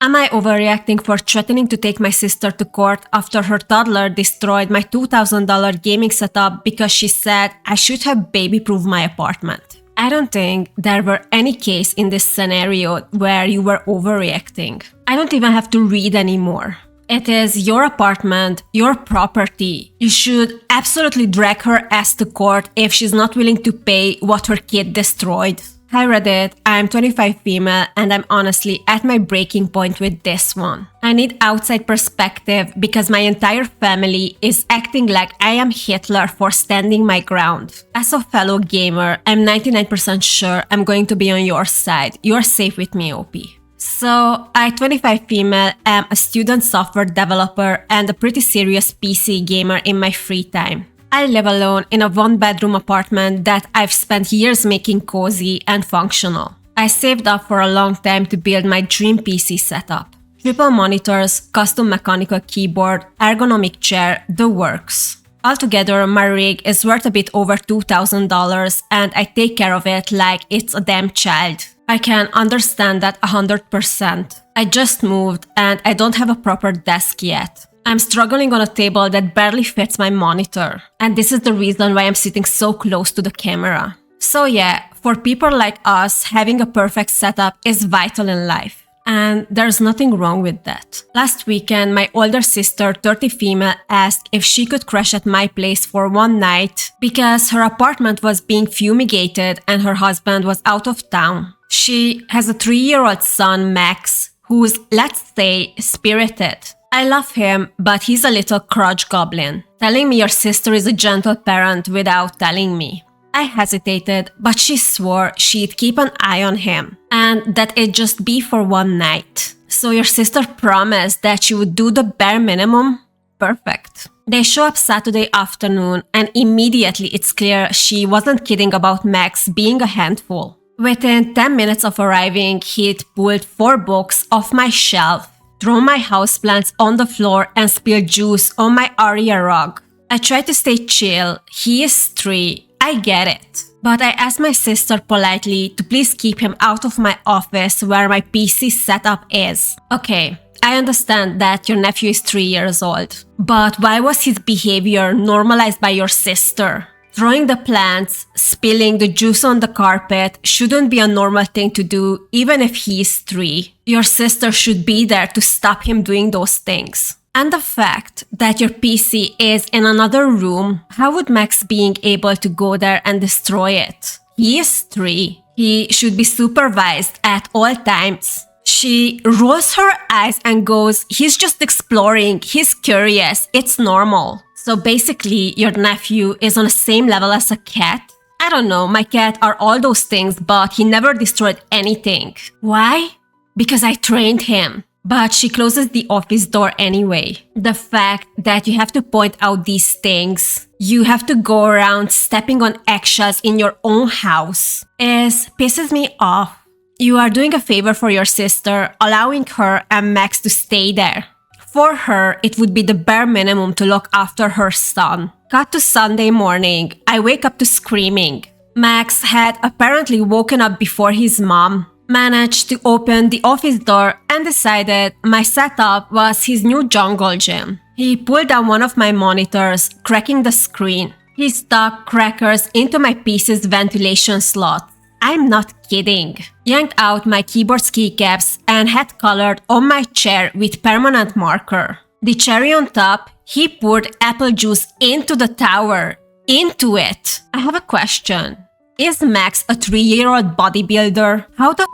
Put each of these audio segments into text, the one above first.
Am I overreacting for threatening to take my sister to court after her toddler destroyed my $2,000 gaming setup because she said I should have baby-proofed my apartment? I don't think there were any case in this scenario where you were overreacting. I don't even have to read anymore. It is your apartment, your property. You should absolutely drag her ass to court if she's not willing to pay what her kid destroyed. Hi Reddit, I'm 25 female and I'm honestly at my breaking point with this one. I need outside perspective because my entire family is acting like I am Hitler for standing my ground. As a fellow gamer, I'm 99% sure I'm going to be on your side. You're safe with me, OP. So, I, 25 female, am a student software developer and a pretty serious PC gamer in my free time. I live alone in a one-bedroom apartment that I've spent years making cozy and functional. I saved up for a long time to build my dream PC setup. Triple monitors, custom mechanical keyboard, ergonomic chair, the works. Altogether, my rig is worth a bit over $2,000 and I take care of it like it's a damn child. I can understand that 100%. I just moved and I don't have a proper desk yet. I'm struggling on a table that barely fits my monitor. And this is the reason why I'm sitting so close to the camera. So yeah, for people like us, having a perfect setup is vital in life. And there's nothing wrong with that. Last weekend, my older sister, 30 female, asked if she could crash at my place for one night because her apartment was being fumigated and her husband was out of town. She has a 3-year-old son, Max, who's, let's say, spirited. I love him, but he's a little crotch goblin, telling me your sister is a gentle parent without telling me. I hesitated, but she swore she'd keep an eye on him, and that it'd just be for one night. So your sister promised that she would do the bare minimum? Perfect. They show up Saturday afternoon, and immediately it's clear she wasn't kidding about Max being a handful. Within 10 minutes of arriving, he'd pulled 4 books off my shelf, thrown my houseplants on the floor and spilled juice on my Aria rug. I tried to stay chill. He is 3. I get it. But I asked my sister politely to please keep him out of my office where my PC setup is. Okay, I understand that your nephew is 3 years old. But why was his behavior normalized by your sister? Throwing the plants, spilling the juice on the carpet shouldn't be a normal thing to do even if he's 3. Your sister should be there to stop him doing those things. And the fact that your PC is in another room, how would Max being able to go there and destroy it? He is 3. He should be supervised at all times. She rolls her eyes and goes, he's just exploring, he's curious, it's normal. So basically, your nephew is on the same level as a cat? I don't know, my cat are all those things, but he never destroyed anything. Why? Because I trained him. But she closes the office door anyway. The fact that you have to point out these things, you have to go around stepping on eggshells in your own house, pisses me off. You are doing a favor for your sister, allowing her and Max to stay there. For her, it would be the bare minimum to look after her son. Cut to Sunday morning. I wake up to screaming. Max had apparently woken up before his mom, managed to open the office door and decided my setup was his new jungle gym. He pulled down one of my monitors, cracking the screen. He stuck crackers into my PC's ventilation slot. I'm not kidding. Yanked out my keyboard's keycaps and had colored on my chair with permanent marker. The cherry on top, he poured apple juice into the tower. Into it. I have a question. Is Max a 3-year-old bodybuilder? How the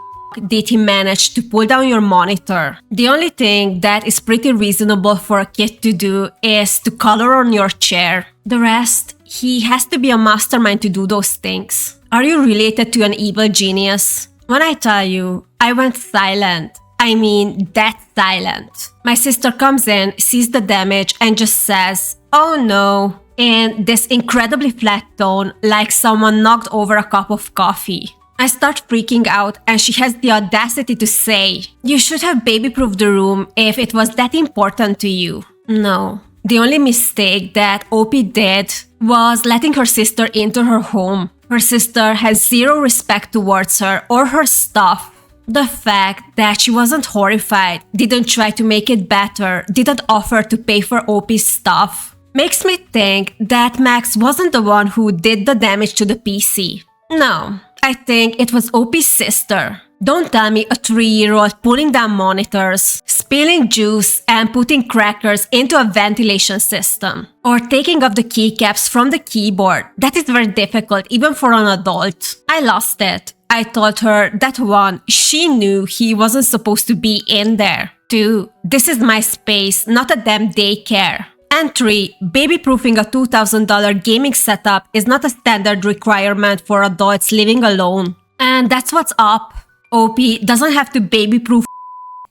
did he manage to pull down your monitor? The only thing that is pretty reasonable for a kid to do is to color on your chair. The rest, he has to be a mastermind to do those things. Are you related to an evil genius? When I tell you, I went silent. I mean, dead silent. My sister comes in, sees the damage and just says, "Oh no," in this incredibly flat tone, like someone knocked over a cup of coffee. I start freaking out and she has the audacity to say, "You should have baby-proofed the room if it was that important to you." No. The only mistake that OP did was letting her sister into her home. Her sister has zero respect towards her or her stuff. The fact that she wasn't horrified, didn't try to make it better, didn't offer to pay for OP's stuff, makes me think that Max wasn't the one who did the damage to the PC. No, I think it was OP's sister. Don't tell me a 3-year-old pulling down monitors, spilling juice and putting crackers into a ventilation system, or taking off the keycaps from the keyboard. That is very difficult even for an adult. I lost it. I told her that 1, she knew he wasn't supposed to be in there. 2, this is my space, not a damn daycare. And 3, baby-proofing a $2,000 gaming setup is not a standard requirement for adults living alone. And that's what's up. OP doesn't have to baby-proof.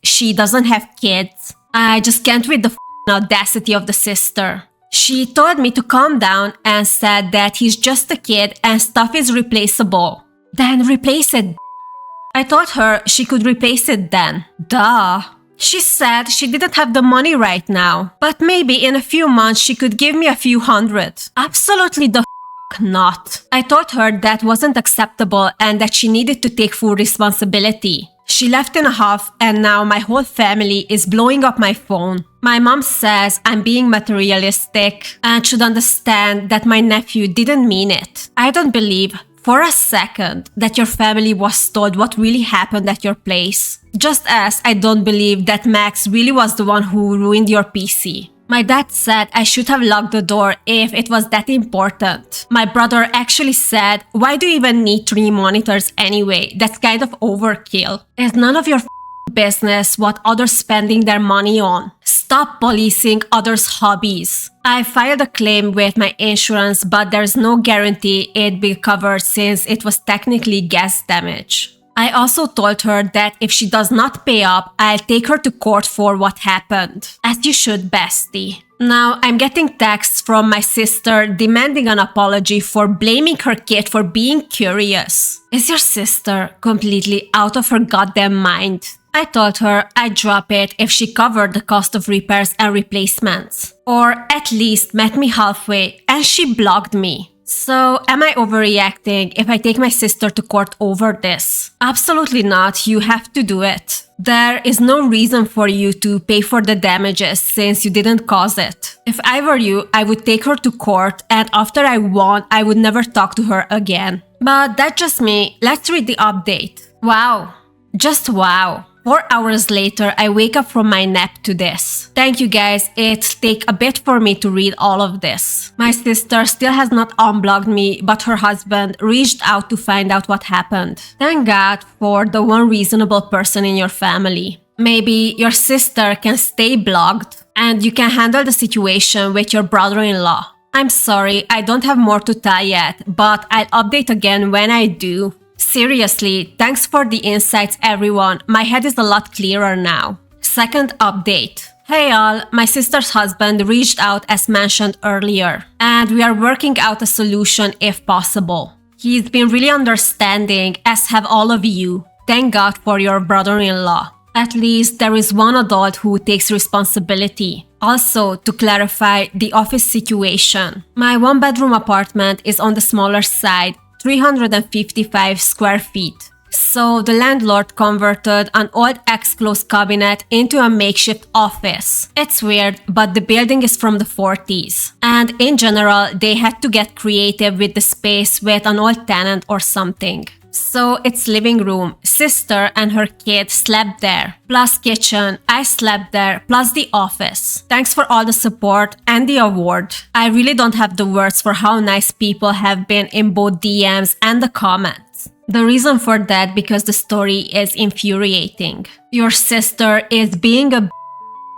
She doesn't have kids. I just can't with the audacity of the sister. She told me to calm down and said that he's just a kid and stuff is replaceable. Then replace it. I told her she could replace it then. Duh. She said she didn't have the money right now, but maybe in a few months she could give me a few hundred. Absolutely the not. I told her that wasn't acceptable and that she needed to take full responsibility. She left in a huff and now my whole family is blowing up my phone. My mom says I'm being materialistic and should understand that my nephew didn't mean it. I don't believe for a second that your family was told what really happened at your place. Just as I don't believe that Max really was the one who ruined your PC. My dad said I should have locked the door if it was that important. My brother actually said, why do you even need 3 monitors anyway? That's kind of overkill. It's none of your business what others spending their money on. Stop policing others' hobbies. I filed a claim with my insurance, but there's no guarantee it'd be covered since it was technically gas damage. I also told her that if she does not pay up, I'll take her to court for what happened. As you should, bestie. Now, I'm getting texts from my sister demanding an apology for blaming her kid for being curious. Is your sister completely out of her goddamn mind? I told her I'd drop it if she covered the cost of repairs and replacements. Or at least met me halfway, and she blocked me. So, am I overreacting if I take my sister to court over this? Absolutely not, you have to do it. There is no reason for you to pay for the damages since you didn't cause it. If I were you, I would take her to court and after I won, I would never talk to her again. But that's just me. Let's read the update. Wow. Just wow. 4 hours later, I wake up from my nap to this. Thank you guys, it'll take a bit for me to read all of this. My sister still has not unblocked me, but her husband reached out to find out what happened. Thank God for the one reasonable person in your family. Maybe your sister can stay blocked and you can handle the situation with your brother-in-law. I'm sorry, I don't have more to tell yet, but I'll update again when I do. Seriously, thanks for the insights everyone, my head is a lot clearer now. Second update. Hey all, my sister's husband reached out as mentioned earlier, and we are working out a solution if possible. He's been really understanding, as have all of you. Thank God for your brother-in-law. At least there is one adult who takes responsibility. Also, to clarify the office situation, my 1-bedroom apartment is on the smaller side, 355 square feet. So the landlord converted an old ex-clothes cabinet into a makeshift office. It's weird, but the building is from the 40s. And in general, they had to get creative with the space with an old tenant or something. So it's living room, sister and her kid slept there, plus kitchen, I slept there, plus the office. Thanks for all the support and the award. I really don't have the words for how nice people have been in both DMs and the comments. The reason for that because the story is infuriating. Your sister is being a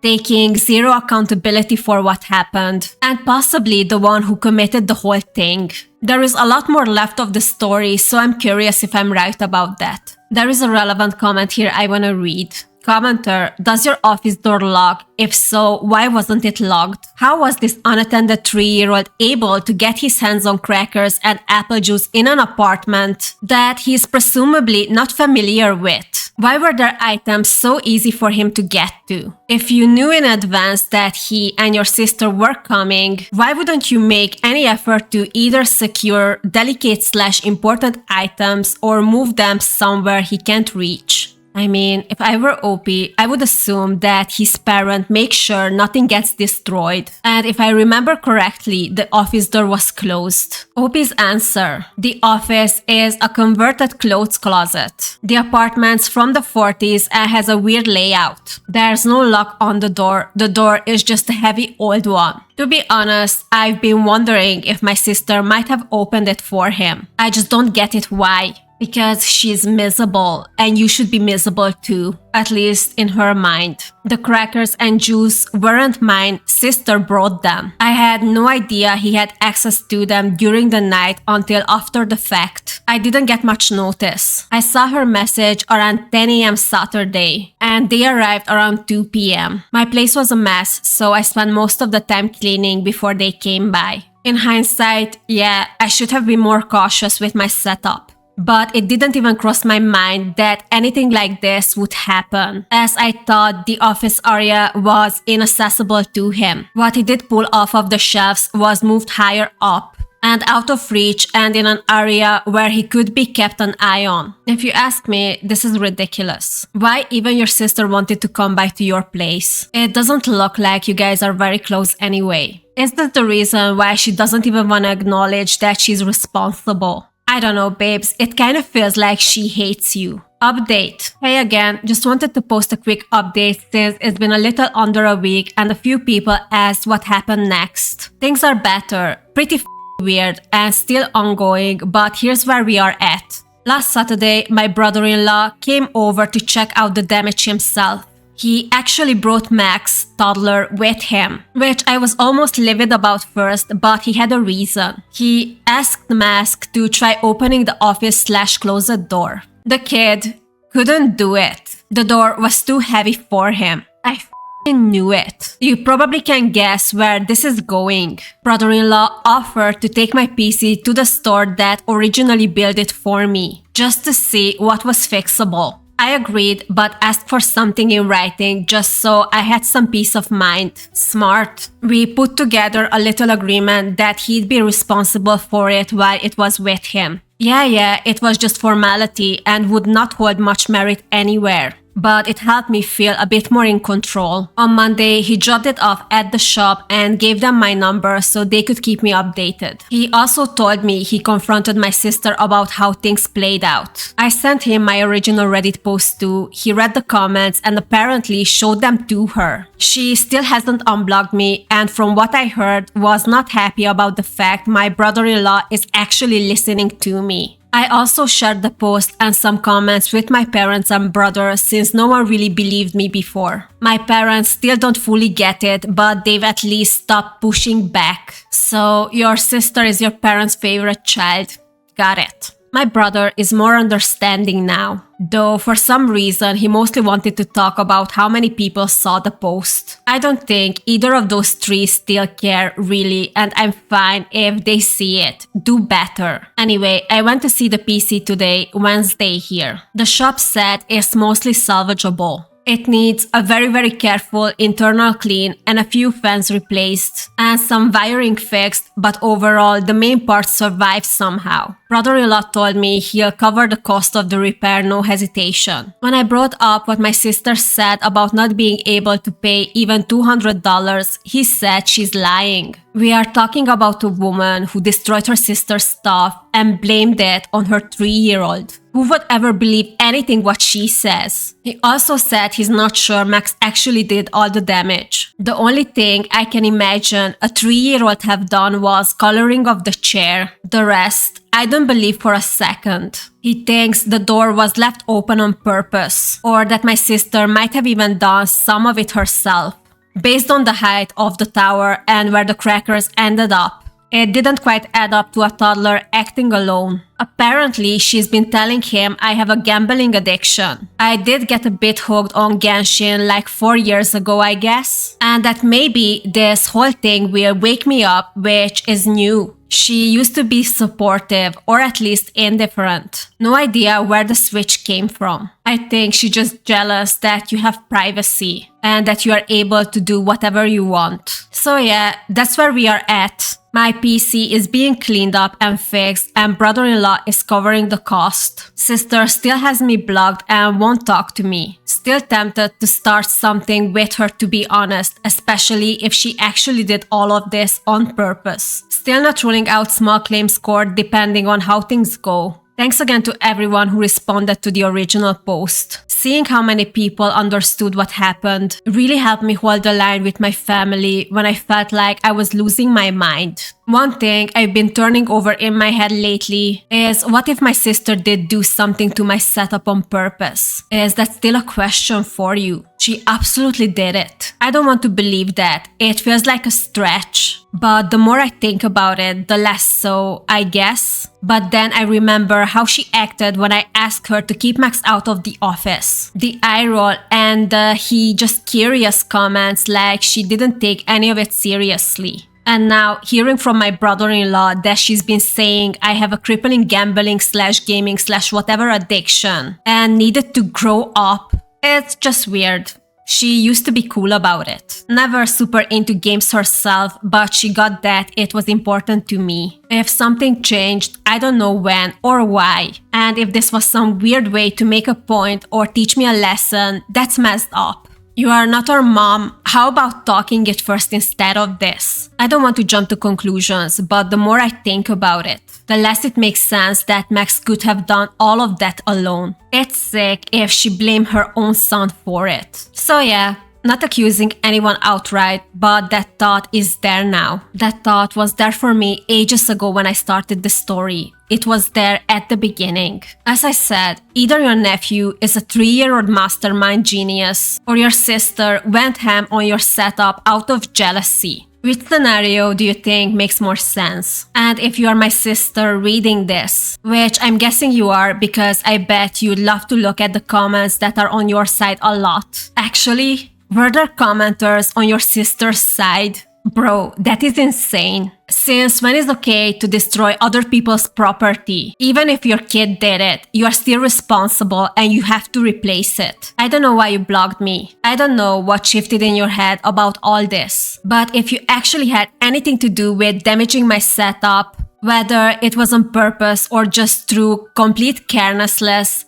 taking zero accountability for what happened, and possibly the one who committed the whole thing. There is a lot more left of the story, so I'm curious if I'm right about that. There is a relevant comment here I wanna read. Commenter, does your office door lock? If so, why wasn't it locked? How was this unattended 3-year-old able to get his hands on crackers and apple juice in an apartment that he's presumably not familiar with? Why were their items so easy for him to get to? If you knew in advance that he and your sister were coming, why wouldn't you make any effort to either secure delicate/important items or move them somewhere he can't reach? I mean, if I were Opie, I would assume that his parent makes sure nothing gets destroyed. And if I remember correctly, the office door was closed. Opie's answer: the office is a converted clothes closet. The apartment's from the 40s and has a weird layout. There's no lock on the door. The door is just a heavy old one. To be honest, I've been wondering if my sister might have opened it for him. I just don't get it why. Because she's miserable, and you should be miserable too, at least in her mind. The crackers and juice weren't mine, sister brought them. I had no idea he had access to them during the night until after the fact. I didn't get much notice. I saw her message around 10 a.m. Saturday, and they arrived around 2 p.m. My place was a mess, so I spent most of the time cleaning before they came by. In hindsight, yeah, I should have been more cautious with my setup. But it didn't even cross my mind that anything like this would happen, as I thought the office area was inaccessible to him. What he did pull off of the shelves was moved higher up and out of reach and in an area where he could be kept an eye on. If you ask me, this is ridiculous. Why even your sister wanted to come by to your place? It doesn't look like you guys are very close anyway. Is that the reason why she doesn't even want to acknowledge that she's responsible? I don't know, babes, it kind of feels like she hates you. Update. Hey again, just wanted to post a quick update since it's been a little under a week and a few people asked what happened next. Things are better, pretty weird and still ongoing, but here's where we are at. Last Saturday, my brother-in-law came over to check out the damage himself. He actually brought Max, toddler, with him, which I was almost livid about first, but he had a reason. He asked Max to try opening the office/closet door. The kid couldn't do it. The door was too heavy for him. I knew it. You probably can guess where this is going. Brother-in-law offered to take my PC to the store that originally built it for me, just to see what was fixable. I agreed, but asked for something in writing just so I had some peace of mind. Smart. We put together a little agreement that he'd be responsible for it while it was with him. Yeah, it was just formality and would not hold much merit anywhere. But it helped me feel a bit more in control. On Monday, he dropped it off at the shop and gave them my number so they could keep me updated. He also told me he confronted my sister about how things played out. I sent him my original Reddit post too. He read the comments and apparently showed them to her. She still hasn't unblocked me and from what I heard was not happy about the fact my brother-in-law is actually listening to me. I also shared the post and some comments with my parents and brother since no one really believed me before. My parents still don't fully get it, but they've at least stopped pushing back. So your sister is your parents' favorite child. Got it. My brother is more understanding now, though for some reason he mostly wanted to talk about how many people saw the post. I don't think either of those three still care really, and I'm fine if they see it. Do better. Anyway, I went to see the PC today, Wednesday here. The shop set is mostly salvageable. It needs a very careful internal clean and a few fans replaced and some wiring fixed, but overall the main parts survived somehow. Brother-in-law told me he'll cover the cost of the repair, no hesitation. When I brought up what my sister said about not being able to pay even $200, he said she's lying. We are talking about a woman who destroyed her sister's stuff and blamed it on her 3-year-old. Who would ever believe anything what she says? He also said he's not sure Max actually did all the damage. The only thing I can imagine a 3-year-old have done was coloring of the chair. The rest, I don't believe for a second. He thinks the door was left open on purpose, or that my sister might have even done some of it herself. Based on the height of the tower and where the crackers ended up, it didn't quite add up to a toddler acting alone. Apparently, she's been telling him I have a gambling addiction. I did get a bit hooked on Genshin like 4 years ago, I guess. And that maybe this whole thing will wake me up, which is new. She used to be supportive, or at least indifferent. No idea where the switch came from. I think she's just jealous that you have privacy and that you are able to do whatever you want. So yeah, that's where we are at. My PC is being cleaned up and fixed, and brother-in-law is covering the cost. Sister still has me blocked and won't talk to me. Still tempted to start something with her, to be honest, especially if she actually did all of this on purpose. Still not ruling out small claims court depending on how things go. Thanks again to everyone who responded to the original post. Seeing how many people understood what happened really helped me hold the line with my family when I felt like I was losing my mind. One thing I've been turning over in my head lately is, what if my sister did do something to my setup on purpose? Is that still a question for you? She absolutely did it. I don't want to believe that. It feels like a stretch. But the more I think about it, the less so, I guess. But then I remember how she acted when I asked her to keep Max out of the office. The eye roll and he just curious comments like she didn't take any of it seriously. And now, hearing from my brother-in-law that she's been saying I have a crippling gambling/gaming/whatever addiction and needed to grow up, it's just weird. She used to be cool about it. Never super into games herself, but she got that it was important to me. If something changed, I don't know when or why. And if this was some weird way to make a point or teach me a lesson, that's messed up. You are not her mom. How about talking it first instead of this? I don't want to jump to conclusions, but the more I think about it, the less it makes sense that Max could have done all of that alone. It's sick if she blamed her own son for it. So yeah, not accusing anyone outright, but that thought is there now. That thought was there for me ages ago when I started the story. It was there at the beginning. As I said, either your nephew is a 3-year-old mastermind genius, or your sister went ham on your setup out of jealousy. Which scenario do you think makes more sense? And if you are my sister reading this, which I'm guessing you are because I bet you'd love to look at the comments that are on your side a lot. Actually, were there commenters on your sister's side? Bro, that is insane. Since when is okay to destroy other people's property? Even if your kid did it, you are still responsible and you have to replace it. I don't know why you blocked me. I don't know what shifted in your head about all this. But if you actually had anything to do with damaging my setup, whether it was on purpose or just through complete carelessness,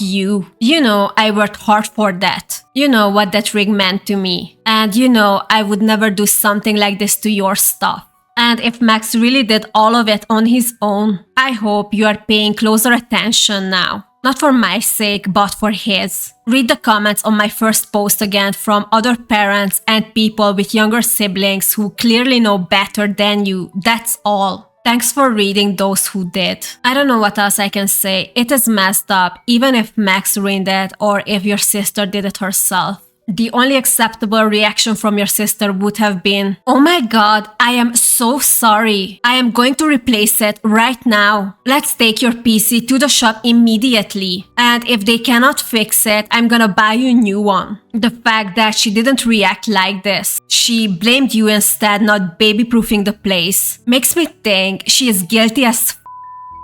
you. You know I worked hard for that. You know what that ring meant to me. And you know I would never do something like this to your stuff. And if Max really did all of it on his own, I hope you are paying closer attention now. Not for my sake, but for his. Read the comments on my first post again from other parents and people with younger siblings who clearly know better than you. That's all. Thanks for reading those who did. I don't know what else I can say. It is messed up, even if Max ruined it or if your sister did it herself. The only acceptable reaction from your sister would have been, "Oh my god, I am so sorry. I am going to replace it right now. Let's take your PC to the shop immediately. And if they cannot fix it, I'm gonna buy you a new one." The fact that she didn't react like this, she blamed you instead, not baby-proofing the place, makes me think she is guilty as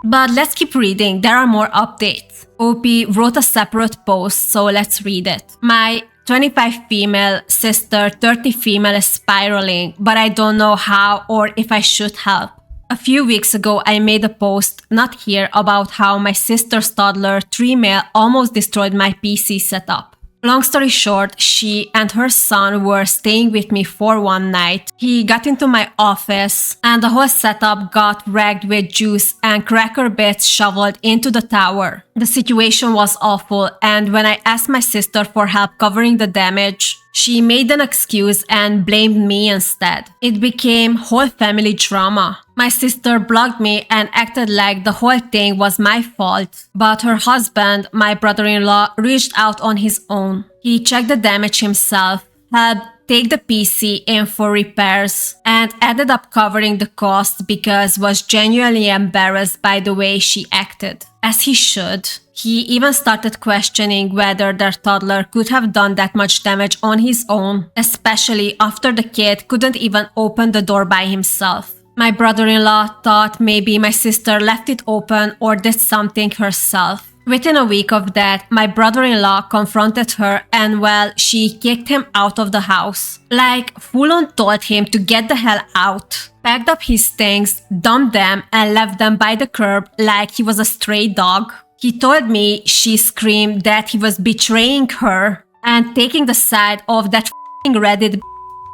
But let's keep reading, there are more updates. OP wrote a separate post, so let's read it. My 25 female sister, 30 female is spiraling, but I don't know how or if I should help. A few weeks ago, I made a post, not here, about how my sister's toddler, 3 male, almost destroyed my PC setup. Long story short, she and her son were staying with me for one night. He got into my office and the whole setup got wrecked with juice and cracker bits shoveled into the tower. The situation was awful, and when I asked my sister for help covering the damage, she made an excuse and blamed me instead. It became whole family drama. My sister blocked me and acted like the whole thing was my fault. But her husband, my brother-in-law, reached out on his own. He checked the damage himself, helped take the PC in for repairs, and ended up covering the cost because was genuinely embarrassed by the way she acted. As he should. He even started questioning whether their toddler could have done that much damage on his own, especially after the kid couldn't even open the door by himself. My brother-in-law thought maybe my sister left it open or did something herself. Within a week of that, my brother-in-law confronted her and, well, she kicked him out of the house. Like, full-on told him to get the hell out. Packed up his things, dumped them, and left them by the curb like he was a stray dog. He told me she screamed that he was betraying her and taking the side of that f***ing Reddit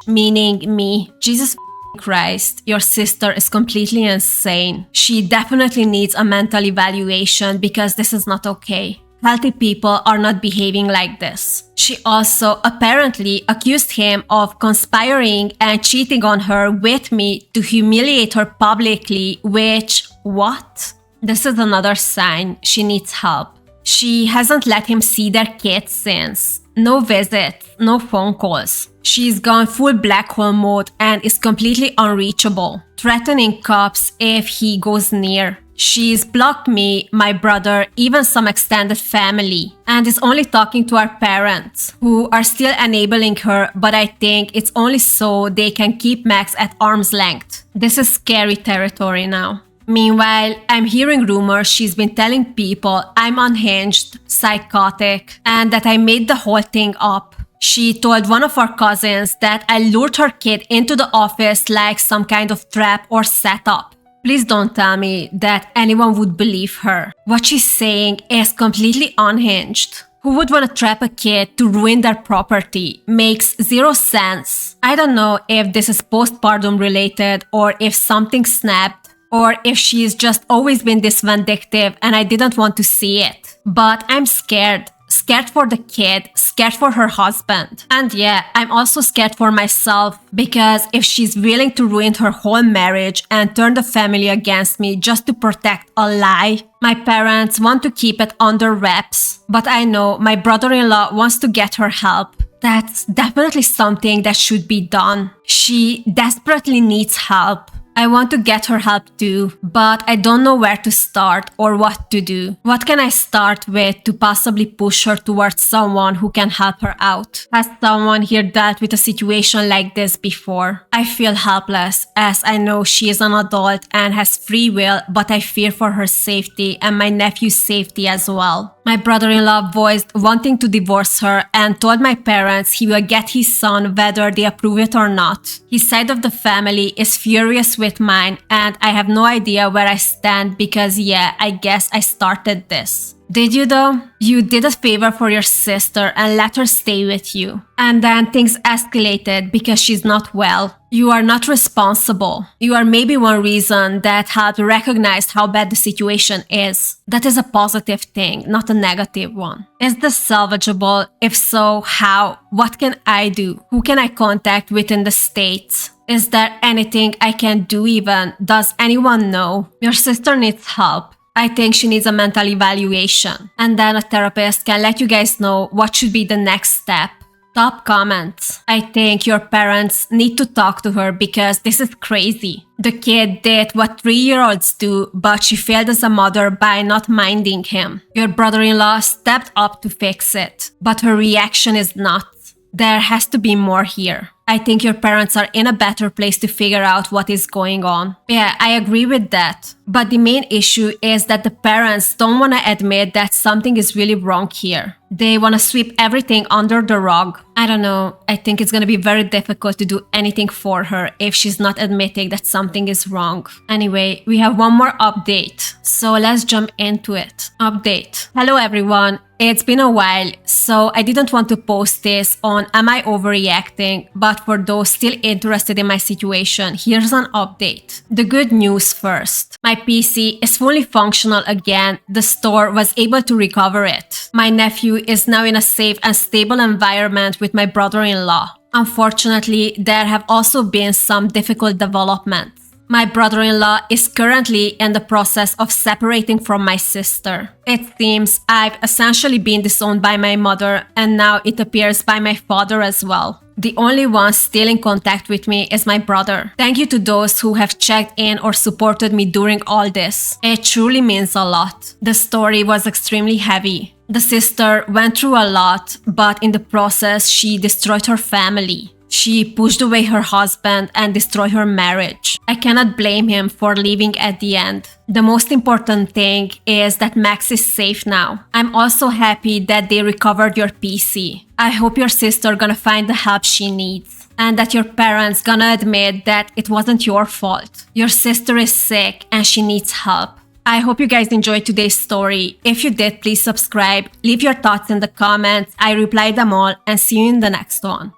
meaning me. Jesus Christ, your sister is completely insane. She definitely needs a mental evaluation because this is not okay. Healthy people are not behaving like this. She also apparently accused him of conspiring and cheating on her with me to humiliate her publicly, which, what? This is another sign she needs help. She hasn't let him see their kids since. No visits, no phone calls. She's gone full black hole mode and is completely unreachable, threatening cops if he goes near. She's blocked me, my brother, even some extended family, and is only talking to our parents, who are still enabling her, but I think it's only so they can keep Max at arm's length. This is scary territory now. Meanwhile, I'm hearing rumors she's been telling people I'm unhinged, psychotic, and that I made the whole thing up. She told one of our cousins that I lured her kid into the office like some kind of trap or setup. Please don't tell me that anyone would believe her. What she's saying is completely unhinged. Who would want to trap a kid to ruin their property? Makes zero sense. I don't know if this is postpartum related or if something snapped or if she's just always been this vindictive and I didn't want to see it. But I'm scared. Scared for the kid, scared for her husband. And yeah, I'm also scared for myself because if she's willing to ruin her whole marriage and turn the family against me just to protect a lie, my parents want to keep it under wraps. But I know my brother-in-law wants to get her help. That's definitely something that should be done. She desperately needs help. I want to get her help too, but I don't know where to start or what to do. What can I start with to possibly push her towards someone who can help her out? Has someone here dealt with a situation like this before? I feel helpless as I know she is an adult and has free will, but I fear for her safety and my nephew's safety as well. My brother-in-law voiced wanting to divorce her and told my parents he will get his son whether they approve it or not. His side of the family is furious with mine and I have no idea where I stand because yeah, I guess I started this. Did you though? You did a favor for your sister and let her stay with you. And then things escalated because she's not well. You are not responsible. You are maybe one reason that helped recognize how bad the situation is. That is a positive thing, not a negative one. Is this salvageable? If so, how? What can I do? Who can I contact within the States? Is there anything I can do even? Does anyone know? Your sister needs help. I think she needs a mental evaluation. And then a therapist can let you guys know what should be the next step. Top comments. I think your parents need to talk to her because this is crazy. The kid did what 3-year-olds do, but she failed as a mother by not minding him. Your brother-in-law stepped up to fix it, but her reaction is nuts. There has to be more here. I think your parents are in a better place to figure out what is going on. Yeah, I agree with that. But the main issue is that the parents don't want to admit that something is really wrong here. They want to sweep everything under the rug. I don't know. I think it's going to be very difficult to do anything for her if she's not admitting that something is wrong. Anyway, we have one more update. So let's jump into it. Update. Hello everyone. It's been a while, so I didn't want to post this on Am I Overreacting, but for those still interested in my situation, here's an update. The good news first. My PC is fully functional again. The store was able to recover it. My nephew is now in a safe and stable environment with my brother-in-law. Unfortunately, there have also been some difficult developments. My brother-in-law is currently in the process of separating from my sister. It seems I've essentially been disowned by my mother and now it appears by my father as well. The only one still in contact with me is my brother. Thank you to those who have checked in or supported me during all this. It truly means a lot. The story was extremely heavy. The sister went through a lot, but in the process she destroyed her family. She pushed away her husband and destroyed her marriage. I cannot blame him for leaving at the end. The most important thing is that Max is safe now. I'm also happy that they recovered your PC. I hope your sister gonna find the help she needs, and that your parents gonna admit that it wasn't your fault. Your sister is sick and she needs help. I hope you guys enjoyed today's story. If you did, please subscribe, leave your thoughts in the comments. I reply them all, and see you in the next one.